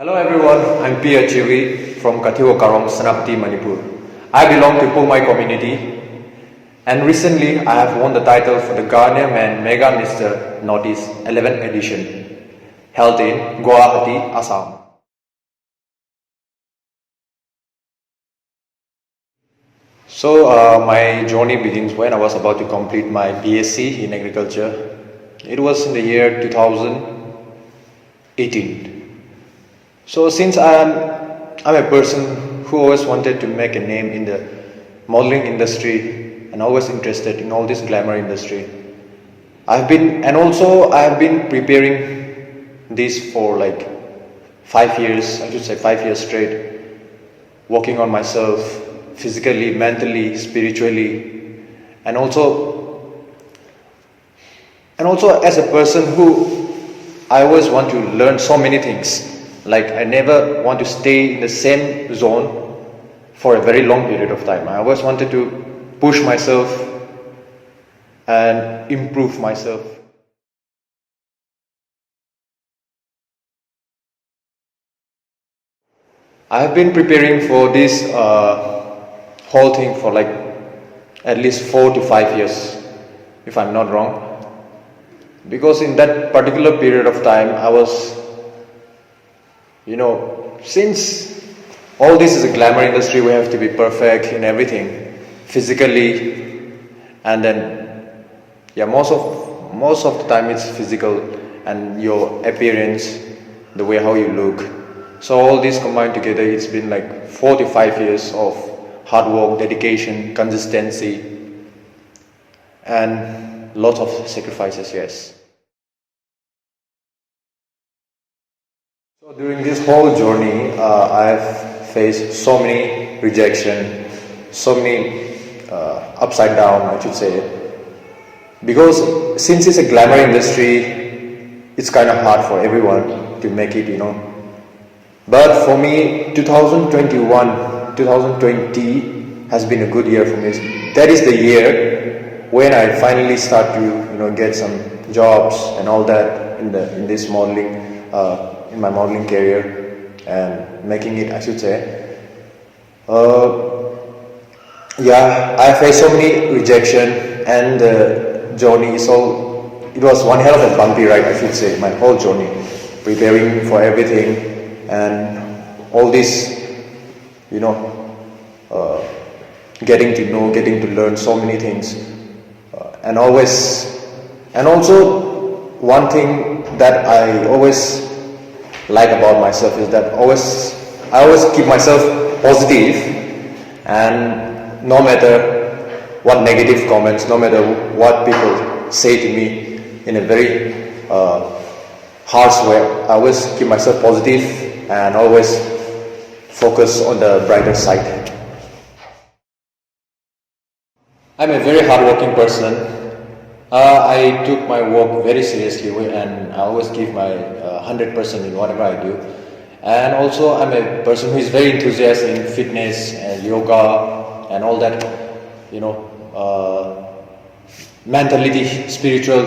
Hello everyone, I'm Achevei from Karong, Senapati, Manipur. I belong to Pomai community and recently I have won the title for the Garnier Man Mega Mr. Northeast 11th edition held in Guwahati, Assam. So my journey begins when I was about to complete my BSc in agriculture. It was in the year 2018. So since I'm a person who always wanted to make a name in the modeling industry and always interested in all this glamour industry, I have been preparing this for like 5 years, I should say 5 years straight, working on myself physically, mentally, spiritually, and also as a person who I always want to learn so many things. Like I never want to stay in the same zone for a very long period of time. I always wanted to push myself and improve myself. I have been preparing for this whole thing for like at least 4 to 5 years, if I'm not wrong. Because in that particular period of time, I was, since all this is a glamour industry, we have to be perfect in everything, physically, and then, most of the time it's physical and your appearance, the way how you look. So all this combined together, it's been like 4 to 5 years of hard work, dedication, consistency, and lots of sacrifices, yes. So during this whole journey, I've faced so many rejection, so many upside down, I should say. Because since it's a glamour industry, it's kind of hard for everyone to make it, But for me, 2020 has been a good year for me. That is the year when I finally start to, get some jobs and all that in this modeling. In my modeling career and making it, I should say. I faced so many rejection and the journey it was one hell of a bumpy ride, I should say, my whole journey, preparing for everything and all this, getting to know, getting to learn so many things, and also one thing that I always like about myself is that I always keep myself positive, and no matter what negative comments, no matter what people say to me in a very harsh way, I always keep myself positive and always focus on the brighter side. I'm a very hardworking person. I took my work very seriously and I always give my 100% in whatever I do. And also I'm a person who is very enthusiastic in fitness and yoga and all that, mentality, spiritual,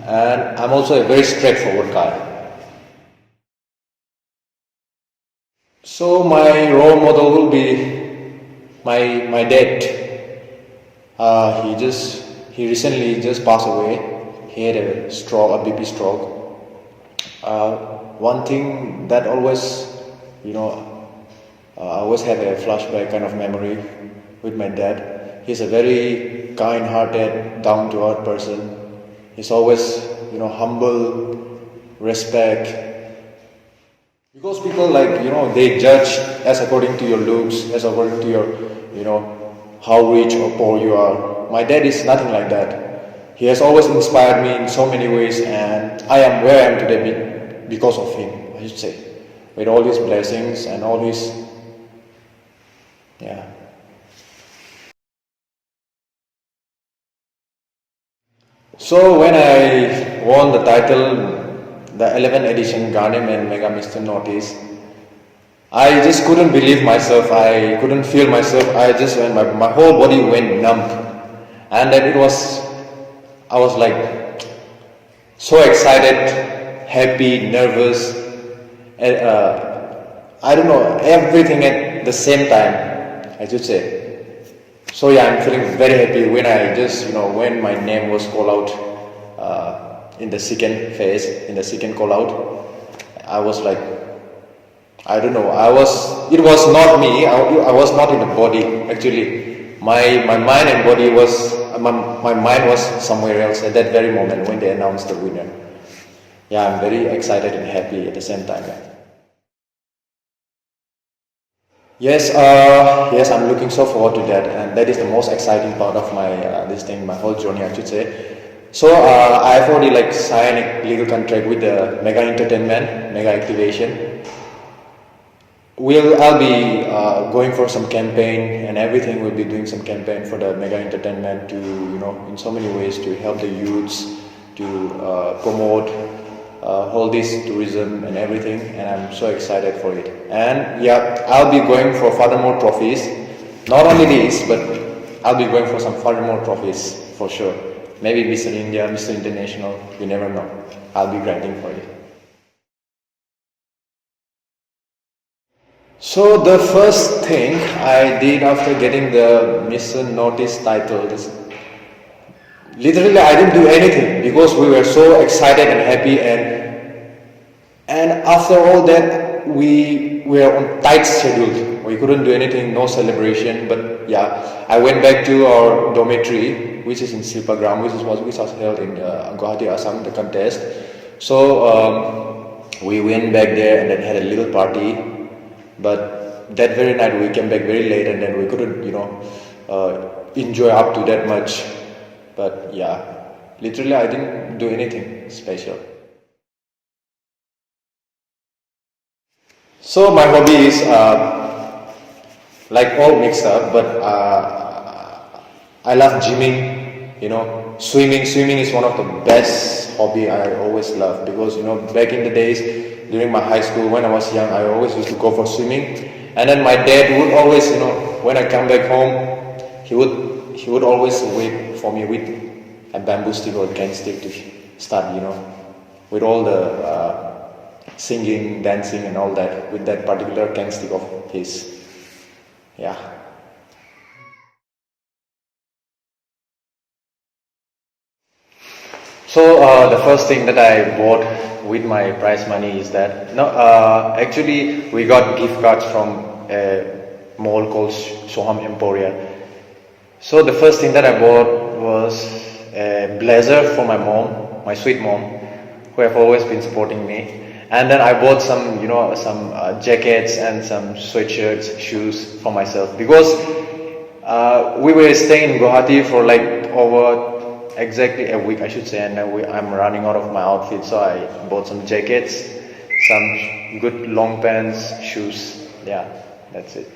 and I'm also a very straightforward guy. So my role model will be my dad. He recently just passed away. He had a BP stroke. One thing that always, I always have a flashback kind of memory with my dad. He's a very kind-hearted, down-to-earth person. He's always, humble, respect. Because people they judge as according to your looks, as according to your, how rich or poor you are. My dad is nothing like that. He has always inspired me in so many ways, and I am where I am today because of him, I should say. With all his blessings and all his, So when I won the title, the 11th edition Garnier Man Mega Mr. Northeast, I just couldn't believe myself. I couldn't feel myself. My whole body went numb. And then I was like so excited, happy, nervous, I don't know, everything at the same time, I should say. So yeah, I'm feeling very happy when I just, when my name was called out in the second phase, in the second call out, I was like, I don't know, it was not me, I was not in the body, actually. My mind and body was, my mind was somewhere else at that very moment when they announced the winner. Yeah, I'm very excited and happy at the same time. Yes, I'm looking so forward to that, and that is the most exciting part of my my whole journey, I should say. So I've already signed a legal contract with the Mega Entertainment, Mega Activation. I'll be going for some campaign and everything. We'll be doing some campaign for the Mega Entertainment to, in so many ways to help the youths, to promote all this tourism and everything, and I'm so excited for it. And yeah, I'll be going for furthermore trophies. Not only this, but I'll be going for some furthermore trophies for sure. Maybe Mr. India, Mr. International, you never know. I'll be grinding for it. So the first thing I did after getting the Mr. Notice title is literally I didn't do anything because we were so excited and happy, and after all that we were on tight schedule. We couldn't do anything, no celebration, but yeah, I went back to our dormitory, which is in Silpagram, which was held in Guwahati, Assam, the contest. So we went back there and then had a little party, but that very night we came back very late and then we couldn't, enjoy up to that much. But yeah, literally I didn't do anything special. So my hobby is all mixed up, but I love gymming, swimming. Swimming is one of the best hobby I always love because, back in the days during my high school when I was young, I always used to go for swimming. And then my dad would always, when I come back home, he would always wait for me with a bamboo stick or a cane stick to start, with all the singing, dancing and all that with that particular cane stick of his. Yeah. So the first thing that I bought with my prize money is that actually we got gift cards from a mall called Soham Emporia. So the first thing that I bought was a blazer for my mom, my sweet mom, who have always been supporting me. And then I bought some, some jackets and some sweatshirts, shoes for myself because we were staying in Guwahati for over exactly a week, I should say, and I'm running out of my outfit, so I bought some jackets, some good long pants, shoes. Yeah, that's it.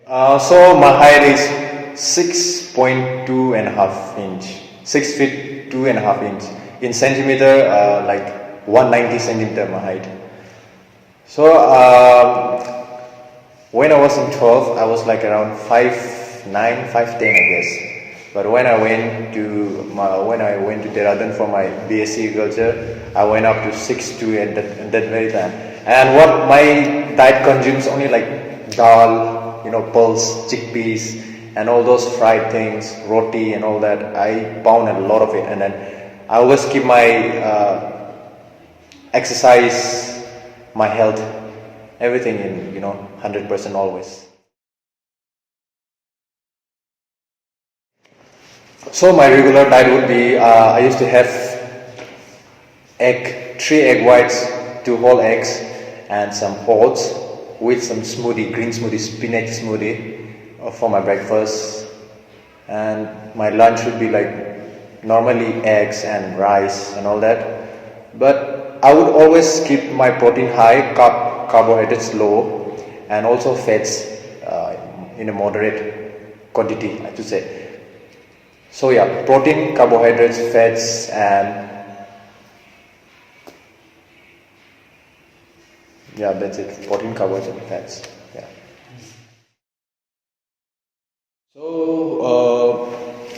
So my height is 6.2 and a half inch, 6 feet 2.5 inch. In centimeter, 190 centimeter my height. So when I was in 12, I was around 5'9", 5'10", I guess. But when I went to Dehradun for my BSc Agriculture, I went up to 6'2" at that very time. And what my diet consumes only dal, pulse, chickpeas, and all those fried things, roti and all that. I pound a lot of it, and then I always keep my exercise, my health, everything in 100% always. So my regular diet would be I used to have 3 egg whites, 2 whole eggs, and some oats with some smoothie, green smoothie, spinach smoothie for my breakfast, and my lunch would be normally eggs and rice and all that, but I would always keep my protein high, carbohydrates low, and also fats in a moderate quantity, I should say. So yeah, protein, carbohydrates, fats, and yeah, that's it. Protein, carbohydrates, and fats. Yeah. So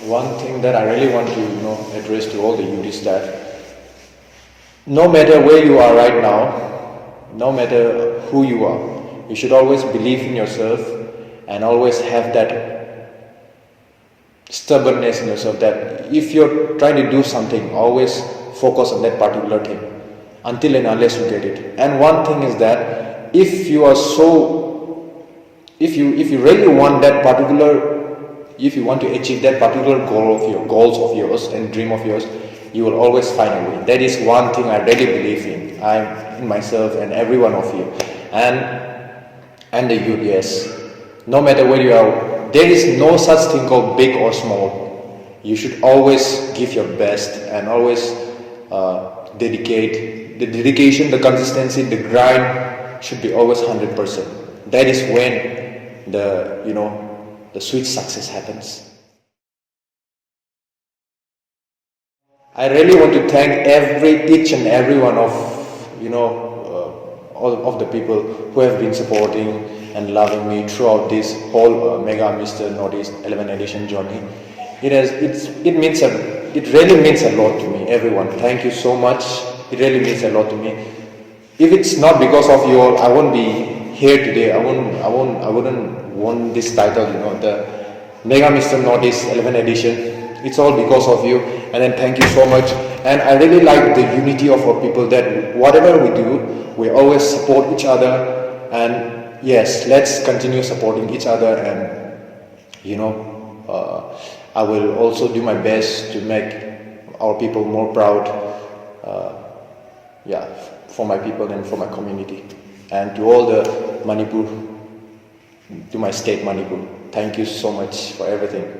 one thing that I really want to address to all the youth is that no matter where you are right now, no matter who you are, you should always believe in yourself and always have that stubbornness in yourself, that if you're trying to do something, always focus on that particular thing until and unless you get it. And one thing is that if you really want that particular, if you want to achieve that particular goals of yours and dream of yours, you will always find a way. That is one thing I really believe in. In myself and every one of you, and the youth. Yes, no matter where you are, there is no such thing called big or small. You should always give your best and always dedicate. The dedication, the consistency, the grind should be always 100%. That is when the sweet success happens. I really want to thank each and every one of all of the people who have been supporting and loving me throughout this whole Mega Mr. Northeast 11 edition journey. It really means a lot to me. Everyone, thank you so much. It really means a lot to me. If it's not because of you all, I won't be here today. I wouldn't won this title. The Mega Mr. Northeast 11 edition. It's all because of you, and then thank you so much. And I really like the unity of our people, that whatever we do, we always support each other. And yes, let's continue supporting each other. And I will also do my best to make our people more proud. For my people and for my community, and to all the Manipur, to my state Manipur. Thank you so much for everything.